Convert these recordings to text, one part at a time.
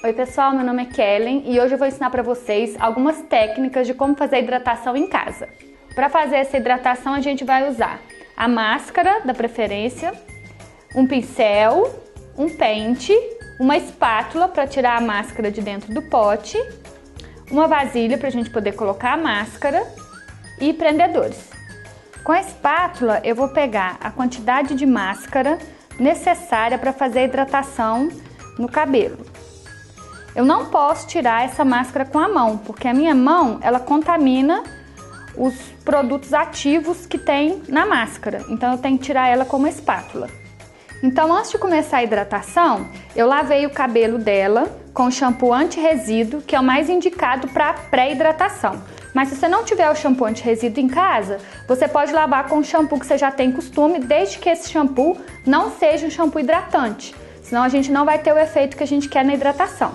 Oi pessoal, meu nome é Kellen e hoje eu vou ensinar para vocês algumas técnicas de como fazer a hidratação em casa. Para fazer essa hidratação a gente vai usar a máscara da preferência, um pincel, um pente, uma espátula para tirar a máscara de dentro do pote, uma vasilha para a gente poder colocar a máscara e prendedores. Com a espátula eu vou pegar a quantidade de máscara necessária para fazer a hidratação no cabelo. Eu não posso tirar essa máscara com a mão, porque a minha mão ela contamina os produtos ativos que tem na máscara, então eu tenho que tirar ela com uma espátula. Então antes de começar a hidratação, eu lavei o cabelo dela com shampoo anti-resíduo, que é o mais indicado para pré-hidratação. Mas se você não tiver o shampoo anti-resíduo em casa, você pode lavar com o shampoo que você já tem costume, desde que esse shampoo não seja um shampoo hidratante, senão a gente não vai ter o efeito que a gente quer na hidratação.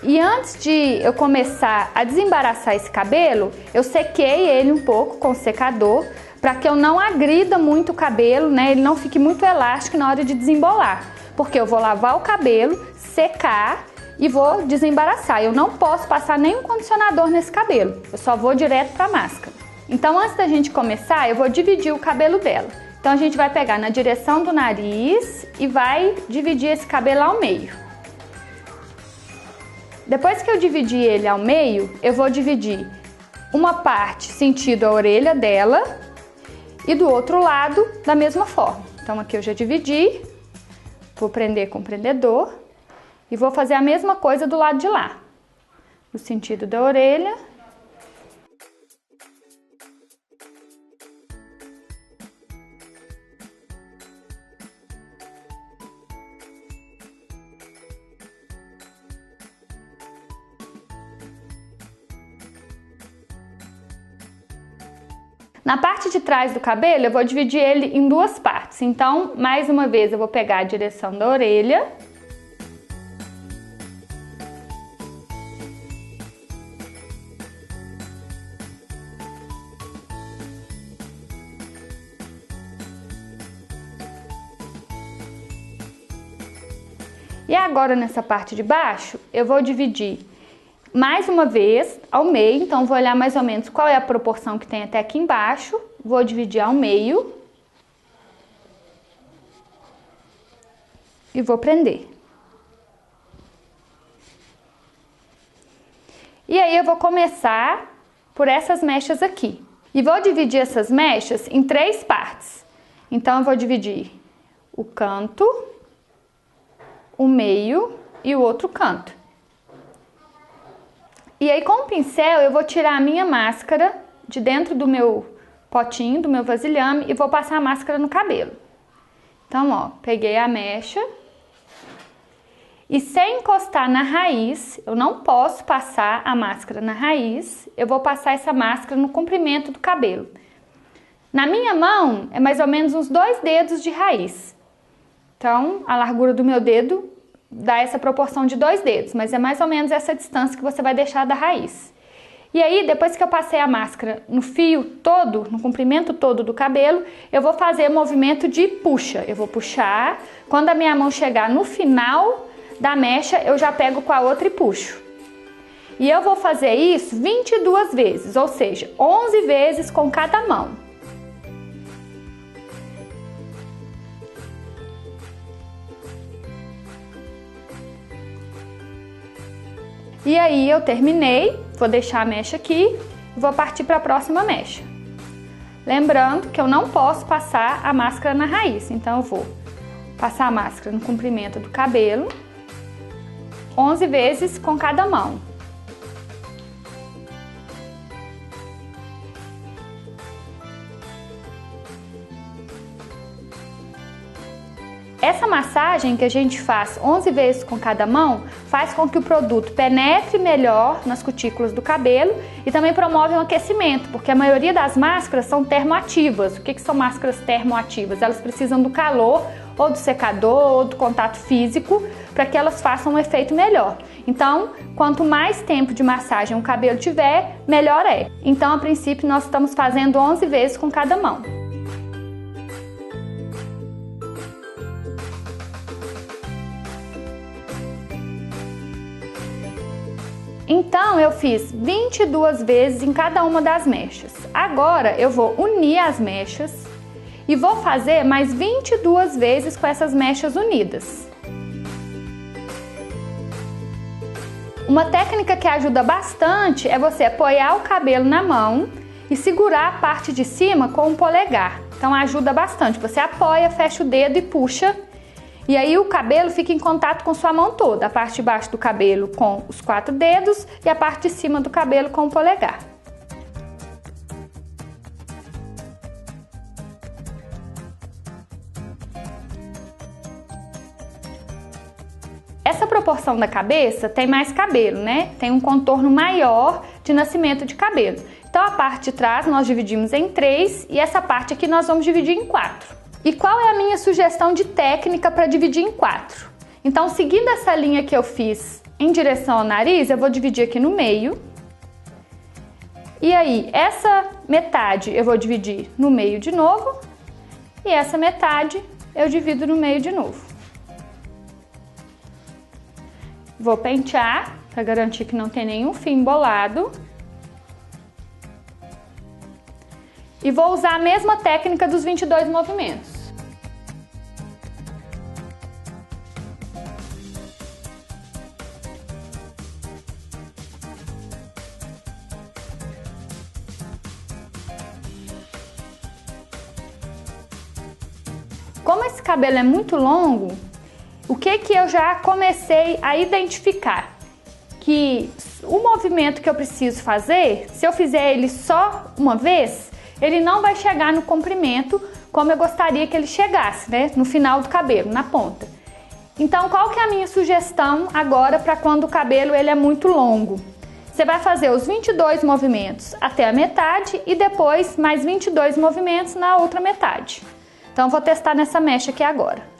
E antes de eu começar a desembaraçar esse cabelo, eu sequei ele um pouco com o secador, para que eu não agrida muito o cabelo, né? Ele não fique muito elástico na hora de desembolar, porque eu vou lavar o cabelo, secar e vou desembaraçar. Eu não posso passar nenhum condicionador nesse cabelo, eu só vou direto para a máscara. Então antes da gente começar, eu vou dividir o cabelo dela. Então a gente vai pegar na direção do nariz e vai dividir esse cabelo ao meio. Depois que eu dividir ele ao meio, eu vou dividir uma parte sentido a orelha dela e do outro lado da mesma forma. Então aqui eu já dividi, vou prender com o prendedor e vou fazer a mesma coisa do lado de lá, no sentido da orelha. Na parte de trás do cabelo, eu vou dividir ele em duas partes. Então, mais uma vez, eu vou pegar a direção da orelha. E agora, nessa parte de baixo, eu vou dividir mais uma vez ao meio, então vou olhar mais ou menos qual é a proporção que tem até aqui embaixo, vou dividir ao meio e vou prender. E aí eu vou começar por essas mechas aqui e vou dividir essas mechas em três partes. Então eu vou dividir o canto, o meio e o outro canto. E aí com o pincel eu vou tirar a minha máscara de dentro do meu potinho, do meu vasilhame e vou passar a máscara no cabelo. Então ó, peguei a mecha e sem encostar na raiz, eu não posso passar a máscara na raiz, eu vou passar essa máscara no comprimento do cabelo. Na minha mão é mais ou menos uns 2 dedos de raiz. Então a largura do meu dedo dá essa proporção de 2 dedos, mas é mais ou menos essa distância que você vai deixar da raiz. E aí, depois que eu passei a máscara no fio todo, no comprimento todo do cabelo, eu vou fazer o movimento de puxa. Eu vou puxar, quando a minha mão chegar no final da mecha, eu já pego com a outra e puxo. E eu vou fazer isso 22 vezes, ou seja, 11 vezes com cada mão. E aí eu terminei, vou deixar a mecha aqui e vou partir para a próxima mecha. Lembrando que eu não posso passar a máscara na raiz, então eu vou passar a máscara no comprimento do cabelo, 11 vezes com cada mão. Essa massagem que a gente faz 11 vezes com cada mão faz com que o produto penetre melhor nas cutículas do cabelo e também promove um aquecimento, porque a maioria das máscaras são termoativas. O que são máscaras termoativas? Elas precisam do calor ou do secador ou do contato físico para que elas façam um efeito melhor. Então, quanto mais tempo de massagem o cabelo tiver, melhor é. Então, a princípio, nós estamos fazendo 11 vezes com cada mão. Então eu fiz 22 vezes em cada uma das mechas. Agora eu vou unir as mechas e vou fazer mais 22 vezes com essas mechas unidas. Uma técnica que ajuda bastante é você apoiar o cabelo na mão e segurar a parte de cima com o polegar. Então ajuda bastante. Você apoia, fecha o dedo e puxa. E aí o cabelo fica em contato com sua mão toda. A parte de baixo do cabelo com os 4 dedos e a parte de cima do cabelo com o polegar. Essa proporção da cabeça tem mais cabelo, né? Tem um contorno maior de nascimento de cabelo. Então a parte de trás nós dividimos em 3 e essa parte aqui nós vamos dividir em 4. E qual é a minha sugestão de técnica para dividir em 4? Então, seguindo essa linha que eu fiz em direção ao nariz, eu vou dividir aqui no meio. E aí, essa metade eu vou dividir no meio de novo. E essa metade eu divido no meio de novo. Vou pentear para garantir que não tem nenhum fio embolado. E vou usar a mesma técnica dos 22 movimentos. Como esse cabelo é muito longo, o que eu já comecei a identificar? Que o movimento que eu preciso fazer, se eu fizer ele só uma vez, ele não vai chegar no comprimento como eu gostaria que ele chegasse, né? No final do cabelo, na ponta. Então, qual que é a minha sugestão agora para quando o cabelo ele é muito longo? Você vai fazer os 22 movimentos até a metade e depois mais 22 movimentos na outra metade. Então, vou testar nessa mecha aqui agora.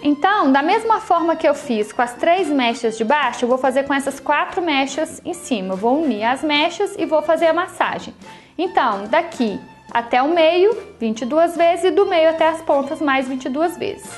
Então, da mesma forma que eu fiz com as 3 mechas de baixo, eu vou fazer com essas 4 mechas em cima. Eu vou unir as mechas e vou fazer a massagem. Então, daqui até o meio, 22 vezes, e do meio até as pontas, mais 22 vezes.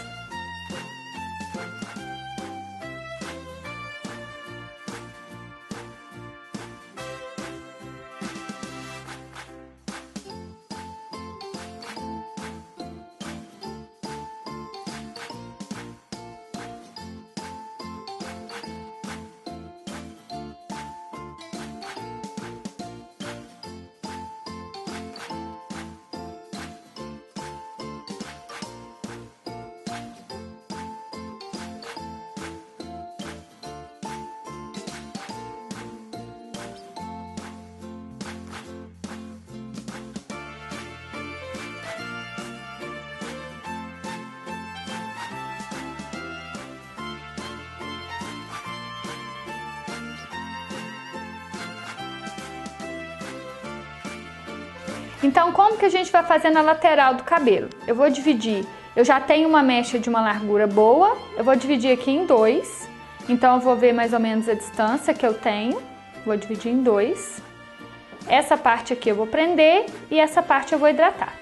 Então, como que a gente vai fazer na lateral do cabelo? Eu vou dividir, eu já tenho uma mecha de uma largura boa, eu vou dividir aqui em 2. Então, eu vou ver mais ou menos a distância que eu tenho, vou dividir em 2. Essa parte aqui eu vou prender e essa parte eu vou hidratar.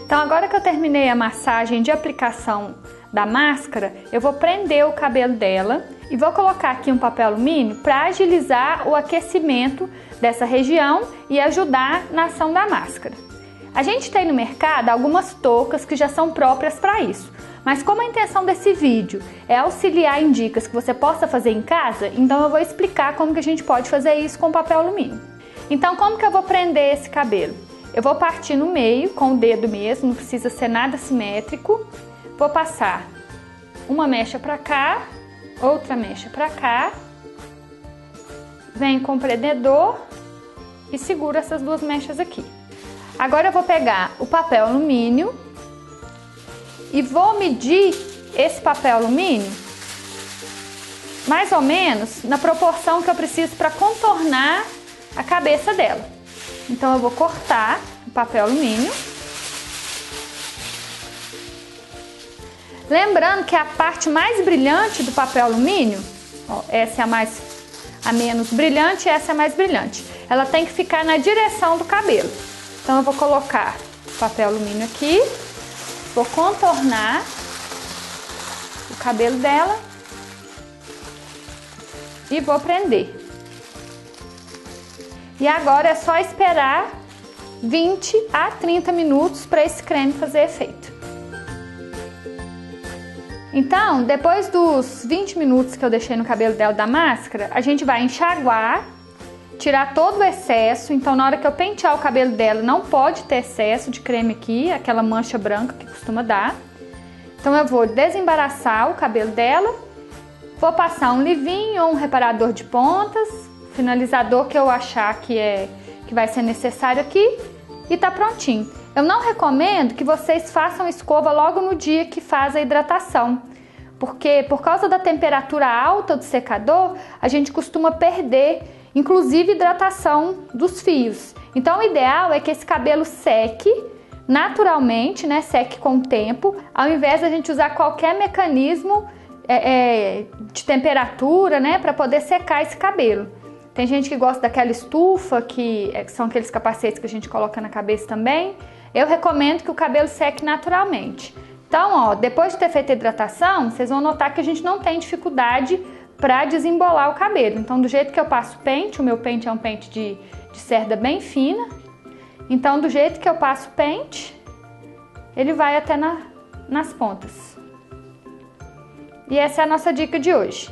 Então, agora que eu terminei a massagem de aplicação da máscara, eu vou prender o cabelo dela e vou colocar aqui um papel alumínio para agilizar o aquecimento dessa região e ajudar na ação da máscara. A gente tem no mercado algumas toucas que já são próprias para isso, mas como a intenção desse vídeo é auxiliar em dicas que você possa fazer em casa, então eu vou explicar como que a gente pode fazer isso com papel alumínio. Então, como que eu vou prender esse cabelo? Eu vou partir no meio com o dedo mesmo, não precisa ser nada simétrico. Vou passar uma mecha para cá, outra mecha para cá. Venho com o prendedor e seguro essas 2 mechas aqui. Agora eu vou pegar o papel alumínio e vou medir esse papel alumínio mais ou menos na proporção que eu preciso para contornar a cabeça dela. Então eu vou cortar o papel alumínio. Lembrando que a parte mais brilhante do papel alumínio, ó, essa é a menos brilhante e essa é a mais brilhante. Ela tem que ficar na direção do cabelo. Então eu vou colocar o papel alumínio aqui, vou contornar o cabelo dela e vou prender. E agora é só esperar 20 a 30 minutos para esse creme fazer efeito. Então, depois dos 20 minutos que eu deixei no cabelo dela da máscara, a gente vai enxaguar, tirar todo o excesso. Então, na hora que eu pentear o cabelo dela, não pode ter excesso de creme aqui, aquela mancha branca que costuma dar. Então, eu vou desembaraçar o cabelo dela, vou passar um leave-in ou um reparador de pontas, finalizador que eu achar que vai ser necessário aqui, e tá prontinho. Eu não recomendo que vocês façam escova logo no dia que faz a hidratação, porque por causa da temperatura alta do secador, a gente costuma perder, inclusive, hidratação dos fios. Então o ideal é que esse cabelo seque naturalmente, né, seque com o tempo, ao invés de a gente usar qualquer mecanismo de temperatura, né, para poder secar esse cabelo. Tem gente que gosta daquela estufa, que são aqueles capacetes que a gente coloca na cabeça também. Eu recomendo que o cabelo seque naturalmente. Então, ó, depois de ter feito a hidratação, vocês vão notar que a gente não tem dificuldade para desembolar o cabelo. Então, do jeito que eu passo o pente, o meu pente é um pente de cerda bem fina. Então, do jeito que eu passo o pente, ele vai até nas pontas. E essa é a nossa dica de hoje.